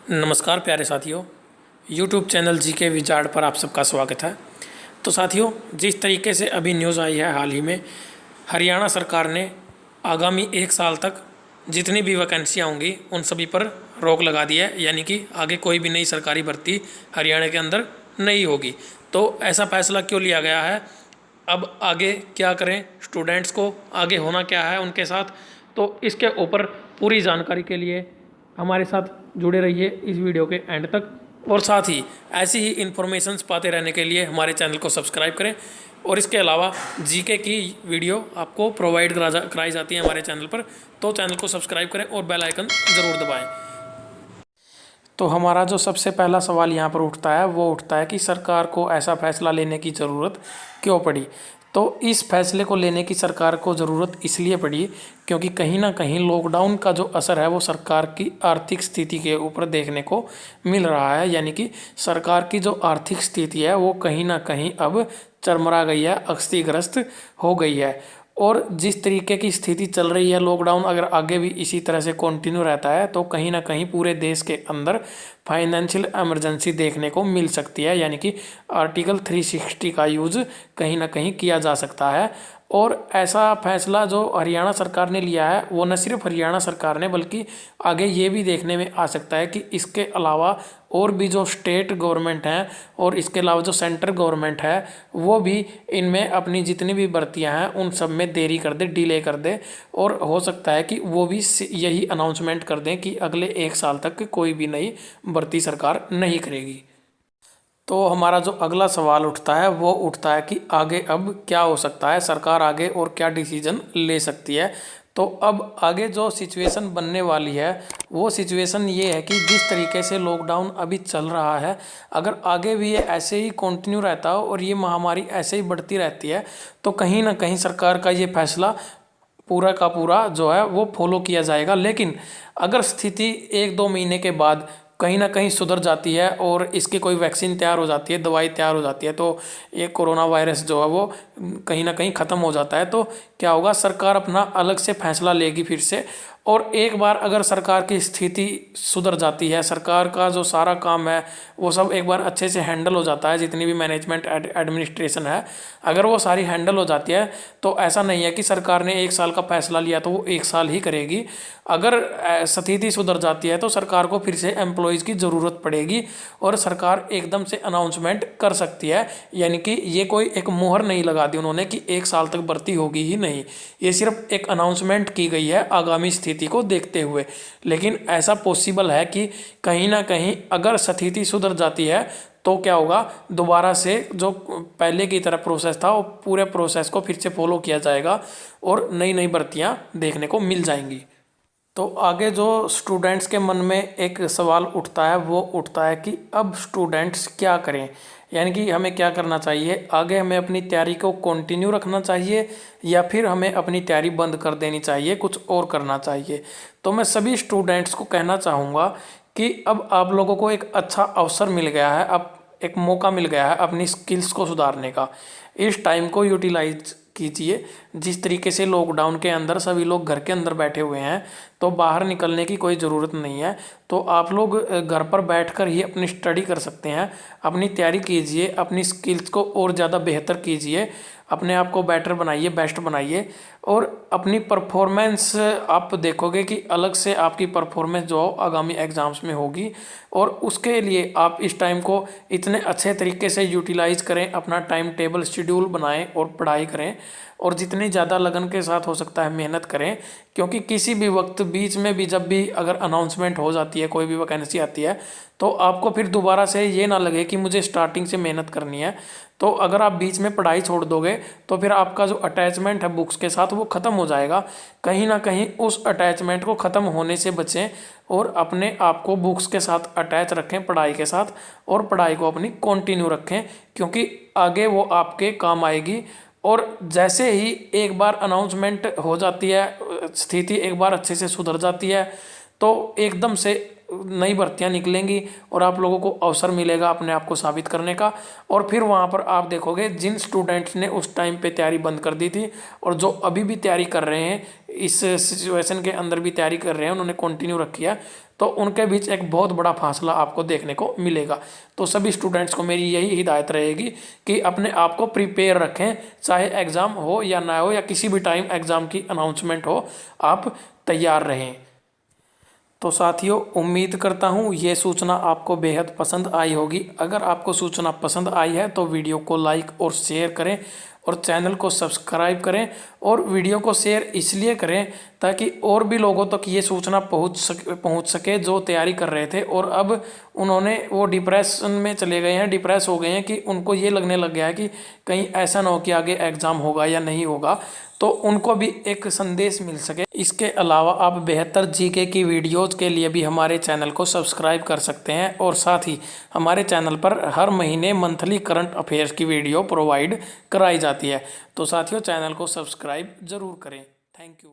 नमस्कार प्यारे साथियों, यूट्यूब चैनल जीके विजार्ड पर आप सबका स्वागत है। तो साथियों, जिस तरीके से अभी न्यूज़ आई है हाल ही में, हरियाणा सरकार ने आगामी 1 साल तक जितनी भी वैकेंसियाँ होंगी उन सभी पर रोक लगा दी है, यानी कि आगे कोई भी नई सरकारी भर्ती हरियाणा के अंदर नहीं होगी। तो ऐसा फैसला क्यों लिया गया है, अब आगे क्या करें, स्टूडेंट्स को आगे होना क्या है उनके साथ, तो इसके ऊपर पूरी जानकारी के लिए हमारे साथ जुड़े रहिए इस वीडियो के एंड तक। और साथ ही ऐसी ही इन्फॉर्मेशंस पाते रहने के लिए हमारे चैनल को सब्सक्राइब करें। और इसके अलावा जीके की वीडियो आपको प्रोवाइड कराई जाती है हमारे चैनल पर, तो चैनल को सब्सक्राइब करें और बेल आइकन ज़रूर दबाएं। तो हमारा जो सबसे पहला सवाल यहाँ पर उठता है वो उठता है कि सरकार को ऐसा फैसला लेने की ज़रूरत क्यों पड़ी। तो इस फैसले को लेने की सरकार को ज़रूरत इसलिए पड़ी क्योंकि कहीं ना कहीं लॉकडाउन का जो असर है वो सरकार की आर्थिक स्थिति के ऊपर देखने को मिल रहा है। यानी कि सरकार की जो आर्थिक स्थिति है वो कहीं ना कहीं अब चरमरा गई है, क्षतिग्रस्त हो गई है। और जिस तरीके की स्थिति चल रही है, लॉकडाउन अगर आगे भी इसी तरह से कंटिन्यू रहता है तो कहीं ना कहीं पूरे देश के अंदर फाइनेंशियल इमरजेंसी देखने को मिल सकती है। यानी कि आर्टिकल 360 का यूज़ कहीं ना कहीं किया जा सकता है। और ऐसा फैसला जो हरियाणा सरकार ने लिया है वो न सिर्फ हरियाणा सरकार ने बल्कि आगे ये भी देखने में आ सकता है कि इसके अलावा और भी जो स्टेट गवर्नमेंट हैं और इसके अलावा जो सेंट्रल गवर्नमेंट है वो भी इनमें अपनी जितनी भी भर्तियां हैं उन सब में देरी कर दे, डिले कर दे। और हो सकता है कि वो भी यही अनाउंसमेंट कर दें कि अगले 1 साल तक कोई भी नई भर्ती सरकार नहीं करेगी। तो हमारा जो अगला सवाल उठता है वो उठता है कि आगे अब क्या हो सकता है, सरकार आगे और क्या डिसीजन ले सकती है। तो अब आगे जो सिचुएशन बनने वाली है वो सिचुएशन ये है कि जिस तरीके से लॉकडाउन अभी चल रहा है, अगर आगे भी ये ऐसे ही कंटिन्यू रहता हो और ये महामारी ऐसे ही बढ़ती रहती है तो कहीं ना कहीं सरकार का ये फैसला पूरा का पूरा जो है वो फॉलो किया जाएगा। लेकिन अगर स्थिति 1-2 महीने के बाद कहीं ना कहीं सुधर जाती है और इसकी कोई वैक्सीन तैयार हो जाती है, दवाई तैयार हो जाती है, तो ये कोरोना वायरस जो है वो कहीं ना कहीं ख़त्म हो जाता है, तो क्या होगा, सरकार अपना अलग से फैसला लेगी फिर से। और एक बार अगर सरकार की स्थिति सुधर जाती है, सरकार का जो सारा काम है वो सब एक बार अच्छे से हैंडल हो जाता है, जितनी भी मैनेजमेंट एडमिनिस्ट्रेशन है अगर वो सारी हैंडल हो जाती है, तो ऐसा नहीं है कि सरकार ने 1 साल का फैसला लिया तो वो 1 साल ही करेगी। अगर स्थिति सुधर जाती है तो सरकार को फिर से एम्प्लॉयज़ की ज़रूरत पड़ेगी और सरकार एकदम से अनाउंसमेंट कर सकती है। यानी कि ये कोई एक मुहर नहीं लगा दी उन्होंने कि 1 साल तक भर्ती होगी ही नहीं, ये सिर्फ एक अनाउंसमेंट की गई है आगामी स्थिति को देखते हुए। लेकिन ऐसा पॉसिबल है कि कहीं ना कहीं अगर स्थिति सुधर जाती है तो क्या होगा, दोबारा से जो पहले की तरह प्रोसेस था वो पूरे प्रोसेस को फिर से फॉलो किया जाएगा और नई नई भर्तियां देखने को मिल जाएंगी। तो आगे जो स्टूडेंट्स के मन में एक सवाल उठता है वो उठता है कि अब स्टूडेंट्स क्या करें, यानी कि हमें क्या करना चाहिए, आगे हमें अपनी तैयारी को कंटिन्यू रखना चाहिए या फिर हमें अपनी तैयारी बंद कर देनी चाहिए, कुछ और करना चाहिए। तो मैं सभी स्टूडेंट्स को कहना चाहूँगा कि अब आप लोगों को एक अच्छा अवसर मिल गया है, अब एक मौका मिल गया है अपनी स्किल्स को सुधारने का। इस टाइम को यूटिलाइज कीजिए। जिस तरीके से लॉकडाउन के अंदर सभी लोग घर के अंदर बैठे हुए हैं तो बाहर निकलने की कोई ज़रूरत नहीं है, तो आप लोग घर पर बैठकर ही अपनी स्टडी कर सकते हैं। अपनी तैयारी कीजिए, अपनी स्किल्स को और ज़्यादा बेहतर कीजिए, अपने आप को बेटर बनाइए, बेस्ट बनाइए। और अपनी परफॉर्मेंस आप देखोगे कि अलग से आपकी परफॉर्मेंस जो आगामी एग्ज़ाम्स में होगी, और उसके लिए आप इस टाइम को इतने अच्छे तरीके से यूटिलाइज़ करें, अपना टाइम टेबल शेड्यूल बनाएं और पढ़ाई करें और जितनी ज़्यादा लगन के साथ हो सकता है मेहनत करें। क्योंकि किसी भी वक्त बीच में भी जब भी अगर अनाउंसमेंट हो जाती है, कोई भी वैकेंसी आती है, तो आपको फिर दोबारा से ये ना लगे कि मुझे स्टार्टिंग से मेहनत करनी है। तो अगर आप बीच में पढ़ाई छोड़ दोगे तो फिर आपका जो अटैचमेंट है बुक्स के साथ वो ख़त्म हो जाएगा। कहीं ना कहीं उस अटैचमेंट को ख़त्म होने से बचें और अपने आप को बुक्स के साथ अटैच रखें, पढ़ाई के साथ, और पढ़ाई को अपनी कंटिन्यू रखें क्योंकि आगे वो आपके काम आएगी। और जैसे ही एक बार अनाउंसमेंट हो जाती है, स्थिति एक बार अच्छे से सुधर जाती है, तो एकदम से नई भर्तियां निकलेंगी और आप लोगों को अवसर मिलेगा अपने आप को साबित करने का। और फिर वहाँ पर आप देखोगे जिन स्टूडेंट्स ने उस टाइम पे तैयारी बंद कर दी थी और जो अभी भी तैयारी कर रहे हैं, इस सिचुएशन के अंदर भी तैयारी कर रहे हैं, उन्होंने कंटिन्यू रखी है, तो उनके बीच एक बहुत बड़ा फासला आपको देखने को मिलेगा। तो सभी स्टूडेंट्स को मेरी यही हिदायत रहेगी कि अपने आप को प्रिपेयर रखें, चाहे एग्ज़ाम हो या ना हो, या किसी भी टाइम एग्ज़ाम की अनाउंसमेंट हो, आप तैयार रहें। तो साथियों, उम्मीद करता हूँ ये सूचना आपको बेहद पसंद आई होगी। अगर आपको सूचना पसंद आई है तो वीडियो को लाइक और शेयर करें और चैनल को सब्सक्राइब करें। और वीडियो को शेयर इसलिए करें ताकि और भी लोगों तक ये सूचना पहुँच सके जो तैयारी कर रहे थे और अब उन्होंने वो डिप्रेशन में चले गए हैं, डिप्रेस हो गए हैं, कि उनको ये लगने लग गया है कि कहीं ऐसा ना हो कि आगे एग्ज़ाम होगा या नहीं होगा, तो उनको भी एक संदेश मिल सके। इसके अलावा आप बेहतर जीके की वीडियोज़ के लिए भी हमारे चैनल को सब्सक्राइब कर सकते हैं और साथ ही हमारे चैनल पर हर महीने मंथली करंट अफेयर्स की वीडियो प्रोवाइड कराई जाती है। तो साथियों, चैनल को सब्सक्राइब ज़रूर करें। Thank you.